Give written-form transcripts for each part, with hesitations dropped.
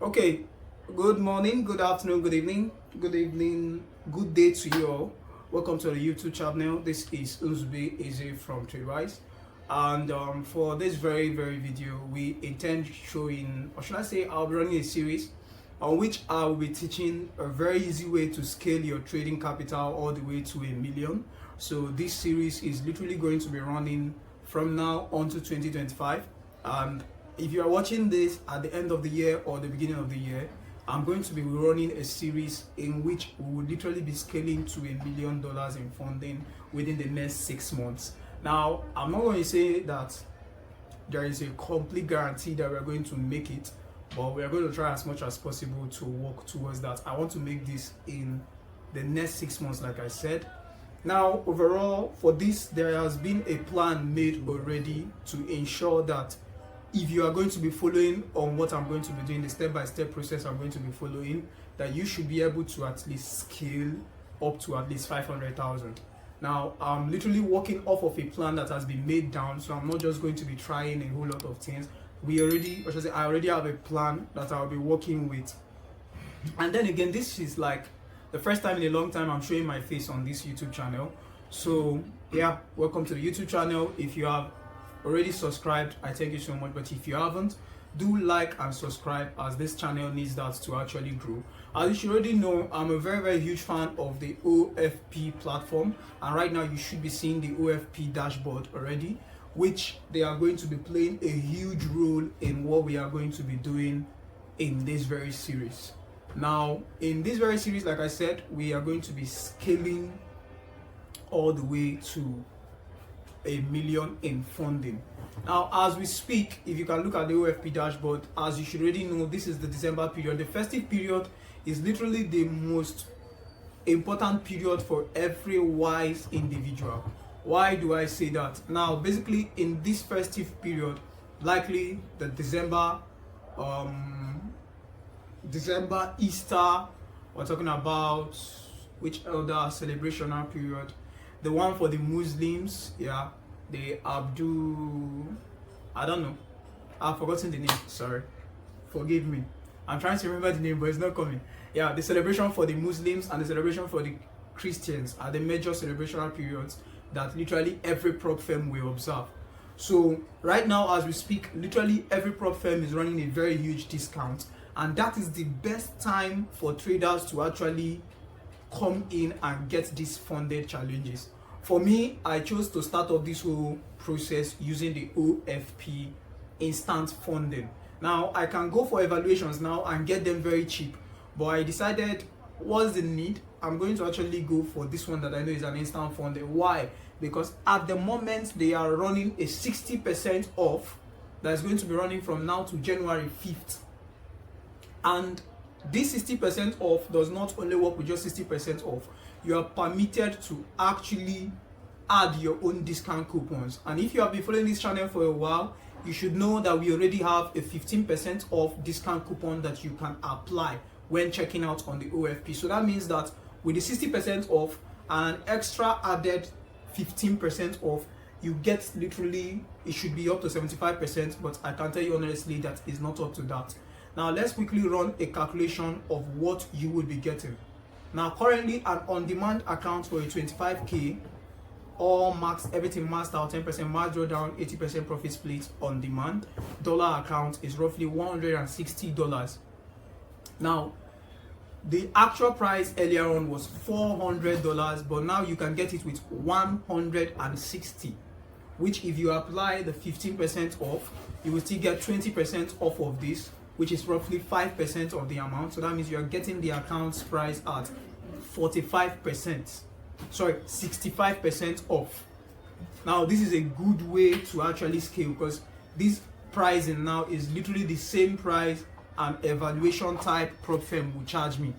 Okay, good morning, good afternoon, good day to you all. Welcome to the YouTube channel. This is Uzbi Eze from TradeWise, and for this very video, we intend showing, or should I say, I'll be running a series on which I will be teaching a very easy way to scale your trading capital all the way to 1 million. So this series is literally going to be running from now on to 2025, and if you are watching this at the end of the year or the beginning of the year, I'm going to be running a series in which we will literally be scaling to $1 million in funding within the next 6 months. Now, I'm not going to say that there is a complete guarantee that we're going to make it, but we are going to try as much as possible to work towards that. I want to make this in the next 6 months, like I said. Now, overall, for this, there has been a plan made already to ensure that if you are going to be following on what I'm going to be doing, the step-by-step process I'm going to be following, that you should be able to at least scale up to at least 500,000. Now, I'm literally working off of a plan that has been made down, so I'm not just going to be trying a whole lot of things. I already have a plan that I'll be working with. And then again, this is like the first time in a long time I'm showing my face on this YouTube channel. So yeah, welcome to the YouTube channel. If you have already subscribed, I thank you so much, but if you haven't, do like and subscribe, as this channel needs that to actually grow. As you should already know, I'm a very huge fan of the OFP platform, and right now you should be seeing the OFP dashboard already, which they are going to be playing a huge role in what we are going to be doing in this very series. Now, in this very series, like I said, we are going to be scaling all the way to 1 million in funding. Now, as we speak, if you can look at the OFP dashboard, as you should already know, this is the December period. The festive period is literally the most important period for every wise individual. Why do I say that? Now, basically, in this festive period, likely the December, Easter, we're talking about which other celebrational period? The one for the Muslims, yeah, the I don't know, I've forgotten the name, sorry, forgive me, I'm trying to remember the name but it's not coming. Yeah, the celebration for the Muslims and the celebration for the Christians are the major celebrational periods that literally every prop firm will observe. So right now as we speak, literally every prop firm is running a very huge discount, and that is the best time for traders to actually come in and get these funded challenges. For me, I chose to start off this whole process using the OFP instant funding. Now, I can go for evaluations now and get them very cheap, but I decided, what's the need? I'm going to actually go for this one that I know is an instant funding. Why? Because at the moment, they are running a 60% off that's going to be running from now to January 5th. And this 60% off does not only work with just 60% off. You are permitted to actually add your own discount coupons. And if you have been following this channel for a while, you should know that we already have a 15% off discount coupon that you can apply when checking out on the OFP. So that means that with the 60% off and an extra added 15% off, you get literally, it should be up to 75%, but I can tell you honestly that is not up to that. Now let's quickly run a calculation of what you will be getting. Now currently an on-demand account for a 25k, all maxed, everything maxed out, 10% max drawdown, 80% profit split on demand, dollar account is roughly $160. Now the actual price earlier on was $400, but now you can get it with $160, which if you apply the 15% off, you will still get 20% off of this, which is roughly 5% of the amount. So that means you are getting the account's price at 65% off. Now this is a good way to actually scale, because this pricing now is literally the same price an evaluation type prop firm will charge me.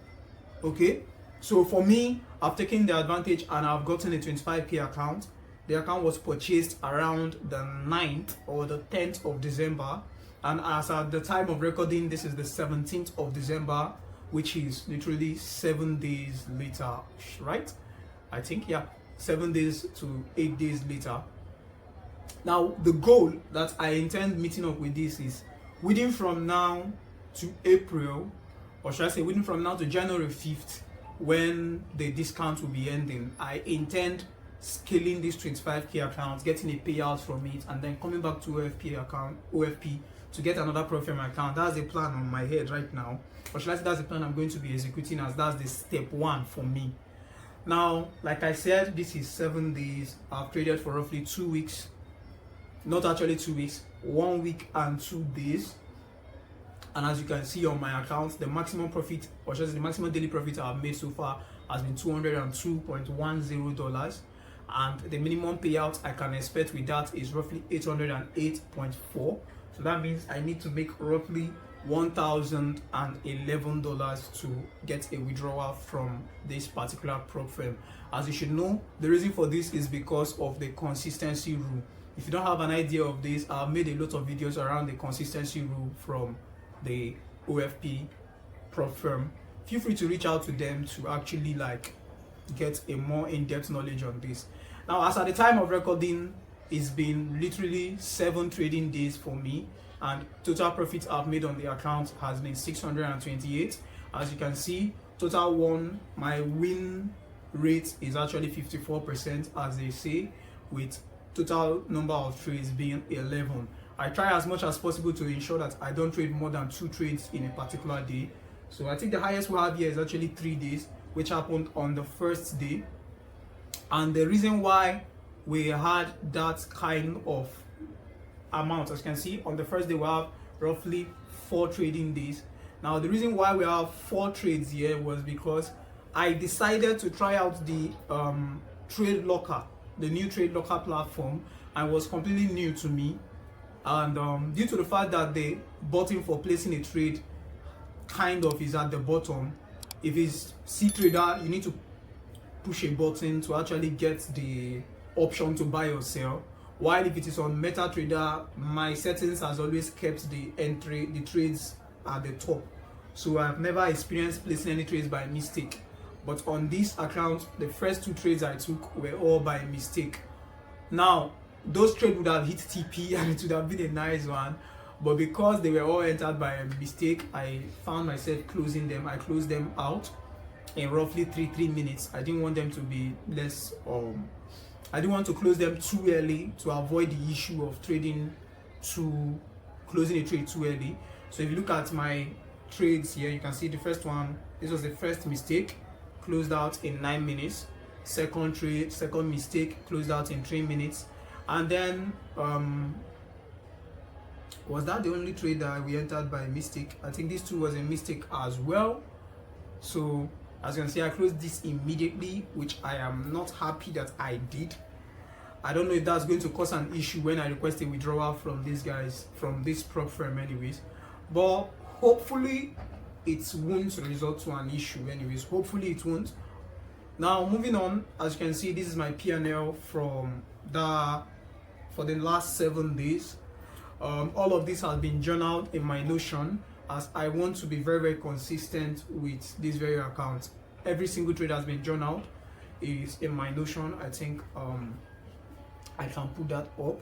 Okay, so for me, I've taken the advantage and I've gotten a 25k account. The account was purchased around the 9th or the 10th of December, and as at the time of recording, this is the 17th of December, which is literally 7 days later, right? I think, yeah, 7 days to 8 days later. Now, the goal that I intend meeting up with this is within from now to April, or should I say within from now to January 5th, when the discount will be ending, I intend scaling this 25k account, getting a payout from it, and then coming back to OFP to get another profit account. That's the plan on my head right now. Or should I say that's the plan I'm going to be executing, as that's the step one for me. Now, like I said, this is 7 days. I've traded for roughly 2 weeks. Not actually 2 weeks, 1 week and 2 days. And as you can see on my account, the maximum profit, or just the maximum daily profit I've made so far has been $202.10, and the minimum payout I can expect with that is roughly $808.4. So that means I need to make roughly $1,011 to get a withdrawal from this particular prop firm. As you should know, the reason for this is because of the consistency rule. If you don't have an idea of this, I've made a lot of videos around the consistency rule from the OFP prop firm. Feel free to reach out to them to actually get a more in-depth knowledge on this. Now, as at the time of recording, it's been literally 7 trading days for me, and total profit I've made on the account has been 628. As you can see, total one, my win rate is actually 54%, as they say, with total number of trades being 11. I try as much as possible to ensure that I don't trade more than 2 trades in a particular day. So I think the highest we have here is actually 3 days, which happened on the first day. And the reason why we had that kind of amount, as you can see, on the first day we have roughly 4 trading days. Now the reason why we have 4 trades here was because I decided to try out the Trade Locker, the new Trade Locker platform, and was completely new to me. And due to the fact that the button for placing a trade kind of is at the bottom, if it's C Trader, you need to push a button to actually get the option to buy or sell. While if it is on MetaTrader, my settings has always kept the trades at the top. So I've never experienced placing any trades by mistake. But on this account, the first 2 trades I took were all by mistake. Now, those trades would have hit TP and it would have been a nice one, but because they were all entered by a mistake, I found myself closing them. I closed them out in roughly 3 minutes. I didn't want them to be less I didn't want to close them too early to avoid the issue of closing a trade too early. So if you look at my trades here, you can see the first one, this was the first mistake, closed out in 9 minutes. Second trade, second mistake, closed out in 3 minutes. And then was that the only trade that we entered by mistake? I think this too was a mistake as well. So as you can see, I closed this immediately, which I am not happy that I did. I don't know if that's going to cause an issue when I request a withdrawal from these guys, from this prop firm anyways, but hopefully it won't result to an issue anyways. Hopefully it won't. Now moving on, as you can see, this is my P&L for the last 7 days. All of this has been journaled in my Notion, as I want to be very, very consistent with this very account. Every single trade has been journaled, is in my Notion. I think I can put that up.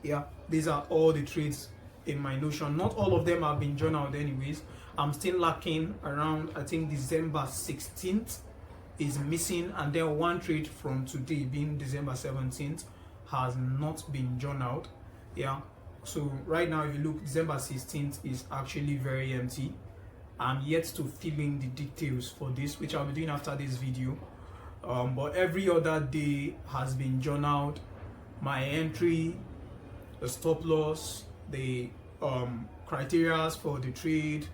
Yeah, these are all the trades in my Notion. Not all of them have been journaled anyways. I'm still lacking around, I think December 16th is missing, and then 1 trade from today, being December 17th, has not been journaled. Yeah, so right now if you look, December 16th is actually very empty. I'm yet to fill in the details for this, which I'll be doing after this video. But every other day has been journaled. My entry, the stop loss, the criteria for the trade,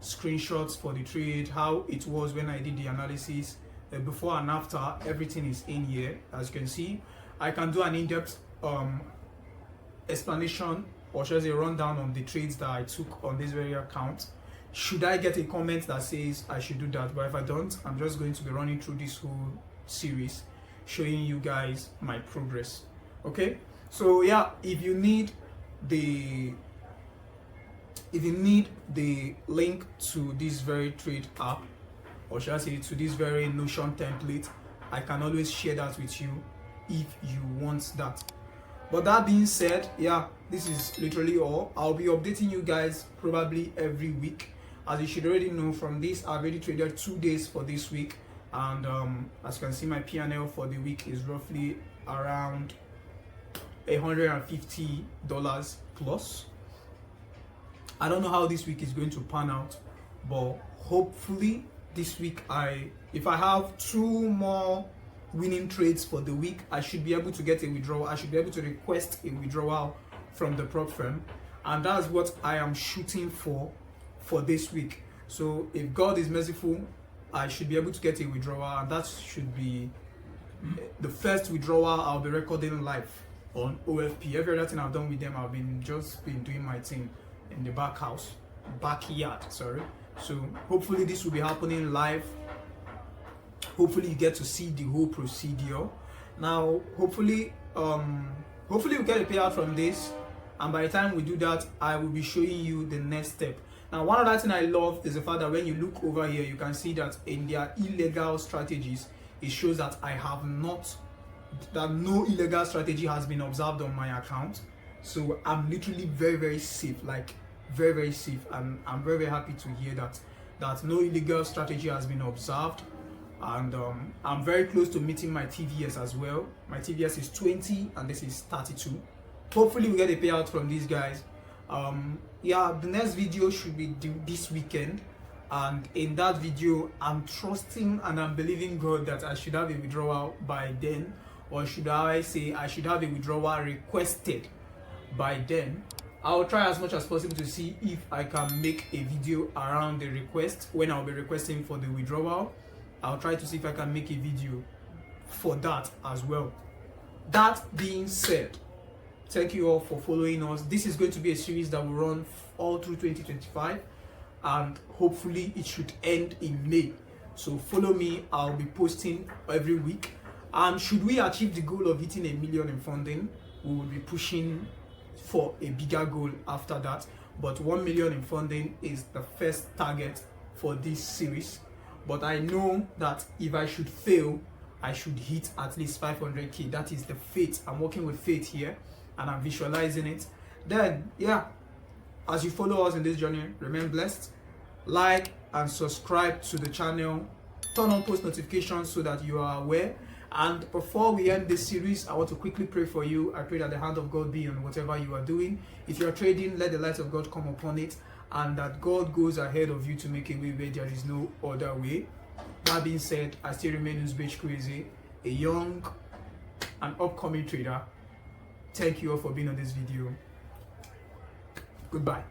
screenshots for the trade, how it was when I did the analysis, before and after, everything is in here. As you can see, I can do an in-depth explanation, or should I say rundown, on the trades that I took on this very account. Should I get a comment that says I should do that, but if I don't, I'm just going to be running through this whole series showing you guys my progress. Okay, so yeah, if you need the link to this very trade app, or should I say to this very Notion template, I can always share that with you if you want that. But that being said, yeah, this is literally all. I'll be updating you guys probably every week. As you should already know from this, I've already traded 2 days for this week, and as you can see, my P&L for the week is roughly around $150 plus. I don't know how this week is going to pan out, but hopefully this week, if I have 2 more winning trades for the week, I should be able to get a withdrawal. I should be able to request a withdrawal from the prop firm, and that's what I am shooting for this week. So if God is merciful, I should be able to get a withdrawal, and that should be the first withdrawal I'll be recording live on OFP. Every other thing I've done with them, I've been doing my thing in the backyard, sorry. So hopefully this will be happening live. Hopefully you get to see the whole procedure. Now hopefully we get a payout from this, and by the time we do that, I will be showing you the next step. Now, one other thing I love is the fact that when you look over here, you can see that in their illegal strategies, it shows that no illegal strategy has been observed on my account. So I'm literally very safe, like very safe, and I'm very happy to hear that no illegal strategy has been observed. And I'm very close to meeting my TVS as well. My TVS is 20 and this is 32. Hopefully we get a payout from these guys. Yeah, the next video should be due this weekend, and in that video I'm trusting and I'm believing God that I should have a withdrawal by then, or should I say I should have a withdrawal requested by then. I'll try as much as possible to see if I can make a video around the request, when I'll be requesting for the withdrawal. I'll try to see if I can make a video for that as well. That being said, thank you all for following us. This is going to be a series that will run all through 2025, and hopefully it should end in May. So follow me. I'll be posting every week, and should we achieve the goal of hitting 1 million in funding, we will be pushing for a bigger goal after that. But 1 million in funding is the first target for this series. But I know that if I should fail, I should hit at least 500k. That is the faith. I'm working with faith here, and I'm visualizing it. Then, yeah, as you follow us in this journey, remain blessed. Like and subscribe to the channel. Turn on post notifications so that you are aware. And before we end this series, I want to quickly pray for you. I pray that the hand of God be on whatever you are doing. If you are trading, let the light of God come upon it, and that God goes ahead of you to make a way where there is no other way. That being said, I still remain Uzbek Crazy, a young and upcoming trader. Thank you all for being on this video. Goodbye.